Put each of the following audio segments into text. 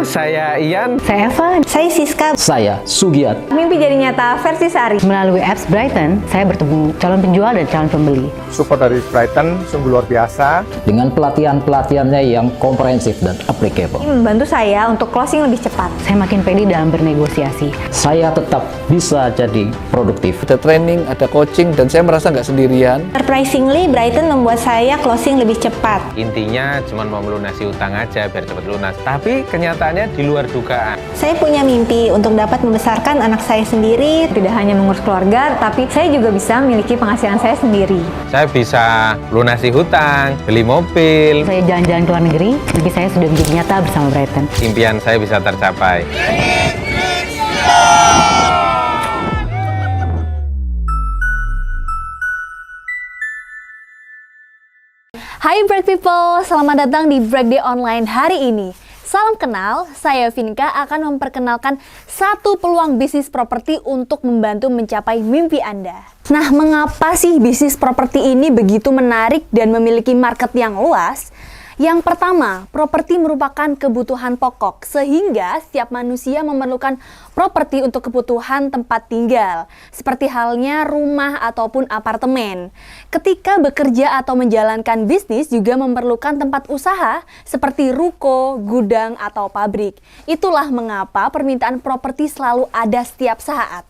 Saya Ian. Saya Eva. Saya Siska. Saya Sugiat. Mimpi jadi nyata versi Sari. Melalui apps Brighton, saya bertemu calon penjual dan calon pembeli. Support dari Brighton sungguh luar biasa. Dengan pelatihan-pelatihannya yang komprehensif dan applicable. Ini membantu saya untuk closing lebih cepat. Saya makin pede dalam bernegosiasi. Saya tetap bisa jadi produktif. Ada training, ada coaching, dan saya merasa nggak sendirian. Surprisingly, Brighton membuat saya closing lebih cepat. Intinya cuma mau melunasi utang aja biar cepat lunas. Tapi kenyataannya di luar dugaan. Saya punya mimpi untuk dapat membesarkan anak saya sendiri. Tidak hanya mengurus keluarga, tapi saya juga bisa memiliki penghasilan saya sendiri. Saya bisa lunasi hutang, beli mobil. Saya jalan-jalan ke luar negeri, mimpi saya sudah menjadi nyata bersama Brighton. Impian saya bisa tercapai. Hai Bright People, selamat datang di Bright Day Online hari ini. Salam kenal, saya Vinka akan memperkenalkan satu peluang bisnis properti untuk membantu mencapai mimpi Anda. Nah, mengapa sih bisnis properti ini begitu menarik dan memiliki market yang luas? Yang pertama, properti merupakan kebutuhan pokok, sehingga setiap manusia memerlukan properti untuk kebutuhan tempat tinggal, seperti halnya rumah ataupun apartemen. Ketika bekerja atau menjalankan bisnis juga memerlukan tempat usaha, seperti ruko, gudang, atau pabrik. Itulah mengapa permintaan properti selalu ada setiap saat.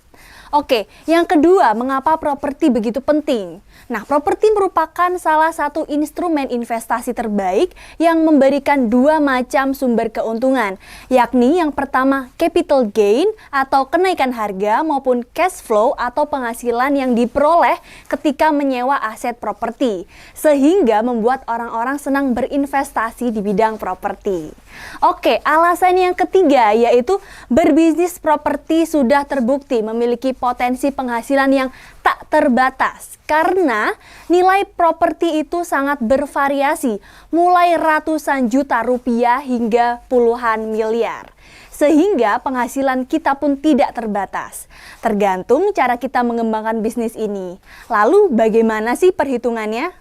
Oke, yang kedua, mengapa properti begitu penting? Nah, properti merupakan salah satu instrumen investasi terbaik yang memberikan dua macam sumber keuntungan, yakni yang pertama capital gain atau kenaikan harga maupun cash flow atau penghasilan yang diperoleh ketika menyewa aset properti, sehingga membuat orang-orang senang berinvestasi di bidang properti. Oke, alasan yang ketiga yaitu berbisnis properti sudah terbukti memiliki potensi penghasilan yang tak terbatas karena nilai properti itu sangat bervariasi mulai ratusan juta rupiah hingga puluhan miliar. Sehingga penghasilan kita pun tidak terbatas. Tergantung cara kita mengembangkan bisnis ini. Lalu bagaimana sih perhitungannya?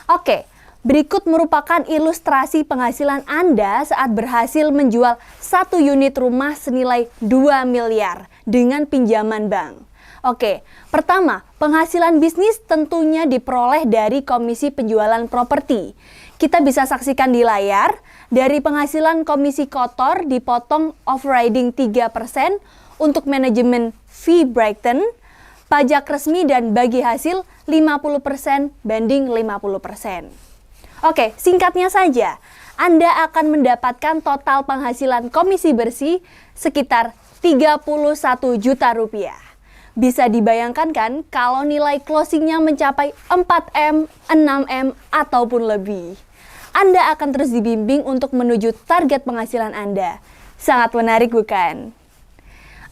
Oke, berikut merupakan ilustrasi penghasilan Anda saat berhasil menjual satu unit rumah senilai 2 miliar dengan pinjaman bank. Oke, pertama, penghasilan bisnis tentunya diperoleh dari komisi penjualan properti. Kita bisa saksikan di layar, dari penghasilan komisi kotor dipotong overriding 3% untuk manajemen fee Brighton, pajak resmi dan bagi hasil 50% banding 50%. Oke, singkatnya saja, Anda akan mendapatkan total penghasilan komisi bersih sekitar 31 juta rupiah. Bisa dibayangkan kan kalau nilai closingnya mencapai 4M, 6M, ataupun lebih. Anda akan terus dibimbing untuk menuju target penghasilan Anda. Sangat menarik bukan?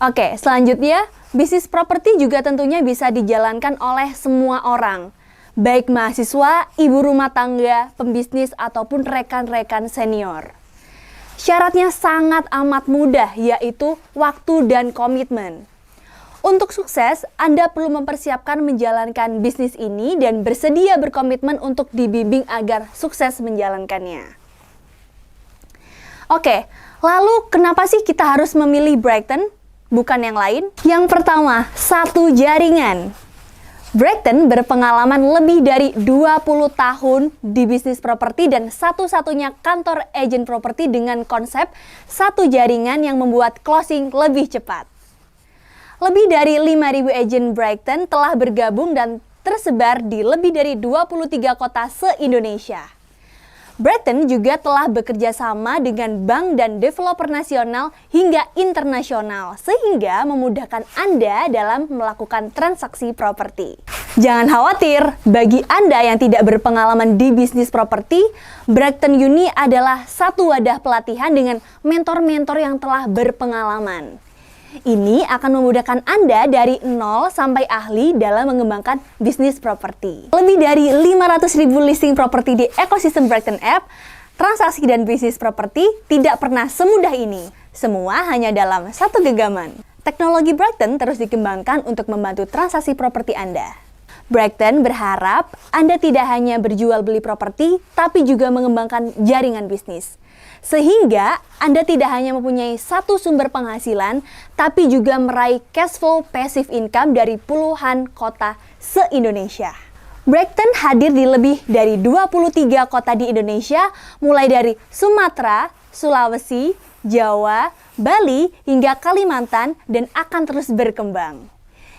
Oke, selanjutnya, bisnis properti juga tentunya bisa dijalankan oleh semua orang. Baik mahasiswa, ibu rumah tangga, pembisnis, ataupun rekan-rekan senior. Syaratnya sangat amat mudah, yaitu waktu dan komitmen. Untuk sukses, Anda perlu mempersiapkan menjalankan bisnis ini dan bersedia berkomitmen untuk dibimbing agar sukses menjalankannya. Oke, lalu kenapa sih kita harus memilih Brighton, bukan yang lain? Yang pertama, satu jaringan. Brighton berpengalaman lebih dari 20 tahun di bisnis properti dan satu-satunya kantor agen properti dengan konsep satu jaringan yang membuat closing lebih cepat. Lebih dari 5.000 agen Brighton telah bergabung dan tersebar di lebih dari 23 kota se-Indonesia. Brighton juga telah bekerja sama dengan bank dan developer nasional hingga internasional, sehingga memudahkan Anda dalam melakukan transaksi properti. Jangan khawatir, bagi Anda yang tidak berpengalaman di bisnis properti, Brighton Uni adalah satu wadah pelatihan dengan mentor-mentor yang telah berpengalaman. Ini akan memudahkan Anda dari nol sampai ahli dalam mengembangkan bisnis properti. Lebih dari 500.000 listing properti di ekosistem Brighton App, transaksi dan bisnis properti tidak pernah semudah ini. Semua hanya dalam satu genggaman. Teknologi Brighton terus dikembangkan untuk membantu transaksi properti Anda. Bragton berharap Anda tidak hanya berjual beli properti, tapi juga mengembangkan jaringan bisnis. Sehingga Anda tidak hanya mempunyai satu sumber penghasilan, tapi juga meraih cash flow passive income dari puluhan kota se-Indonesia. Bragton hadir di lebih dari 23 kota di Indonesia, mulai dari Sumatera, Sulawesi, Jawa, Bali, hingga Kalimantan, dan akan terus berkembang.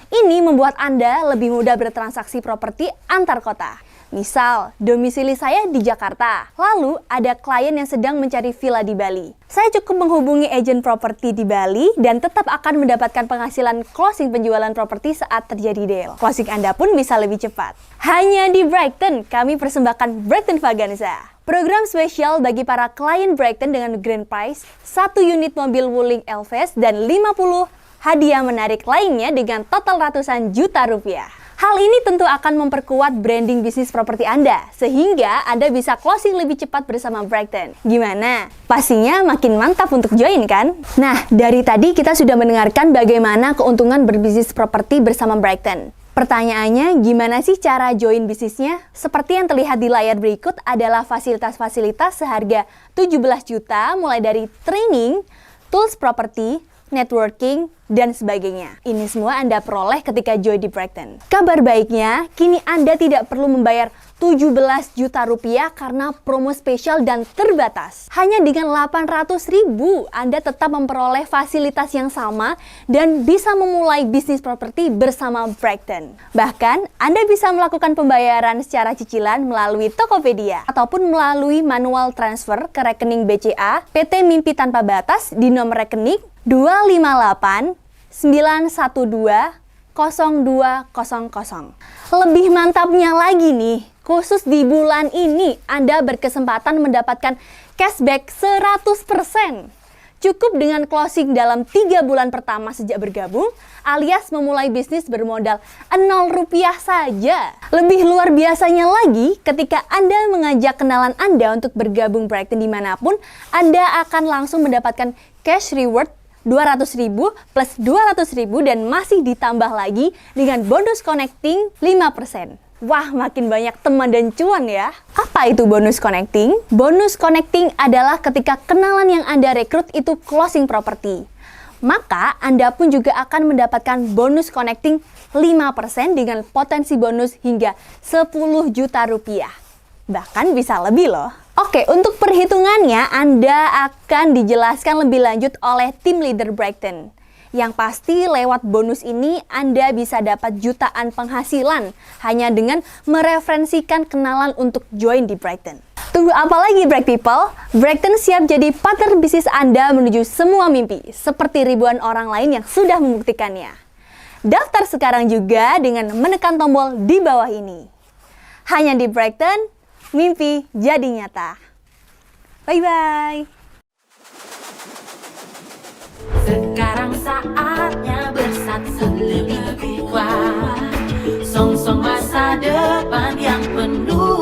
Ini membuat Anda lebih mudah bertransaksi properti antar kota. Misal, domisili saya di Jakarta, lalu ada klien yang sedang mencari villa di Bali. Saya cukup menghubungi agen properti di Bali dan tetap akan mendapatkan penghasilan closing penjualan properti saat terjadi deal. Closing Anda pun bisa lebih cepat. Hanya di Bragton, kami persembahkan Bragton Vaganza. Program spesial bagi para klien Bragton dengan grand prize, 1 unit mobil Wuling Elves dan 50 hadiah menarik lainnya dengan total ratusan juta rupiah. Hal ini tentu akan memperkuat branding bisnis properti Anda, sehingga Anda bisa closing lebih cepat bersama Bragton. Gimana? Pastinya makin mantap untuk join kan? Nah, dari tadi kita sudah mendengarkan bagaimana keuntungan berbisnis properti bersama Bragton. Pertanyaannya, gimana sih cara join bisnisnya? Seperti yang terlihat di layar berikut adalah fasilitas-fasilitas seharga 17 juta mulai dari training, tools properti, networking, dan sebagainya. Ini semua Anda peroleh ketika join di Bragton. Kabar baiknya, kini Anda tidak perlu membayar 17 juta rupiah karena promo spesial dan terbatas. Hanya dengan 800.000 Anda tetap memperoleh fasilitas yang sama dan bisa memulai bisnis properti bersama Bragton. Bahkan, Anda bisa melakukan pembayaran secara cicilan melalui Tokopedia ataupun melalui manual transfer ke rekening BCA PT Mimpi Tanpa Batas di nomor rekening 258 912 0200. Lebih mantapnya lagi nih, khusus di bulan ini Anda berkesempatan mendapatkan cashback 100%. Cukup dengan closing dalam 3 bulan pertama sejak bergabung, alias memulai bisnis bermodal 0 rupiah saja. Lebih luar biasanya lagi, ketika Anda mengajak kenalan Anda untuk bergabung Bragton dimanapun, Anda akan langsung mendapatkan cash reward 200.000 plus 200.000 dan masih ditambah lagi dengan bonus connecting 5%. Wah, makin banyak teman dan cuan ya. Apa itu bonus connecting? Bonus connecting adalah ketika kenalan yang Anda rekrut itu closing property. Maka Anda pun juga akan mendapatkan bonus connecting 5% dengan potensi bonus hingga 10 juta rupiah. Bahkan bisa lebih loh. Oke, untuk perhitungannya Anda akan dijelaskan lebih lanjut oleh tim leader Bragton. Yang pasti lewat bonus ini Anda bisa dapat jutaan penghasilan hanya dengan mereferensikan kenalan untuk join di Bragton. Tunggu apa lagi Brag People? Bragton siap jadi partner bisnis Anda menuju semua mimpi, seperti ribuan orang lain yang sudah membuktikannya. Daftar sekarang juga dengan menekan tombol di bawah ini. Hanya di Bragton, mimpi jadi nyata. Bye-bye. Sekarang saatnya bersatu lebih kuat. Song-song masa depan yang penuh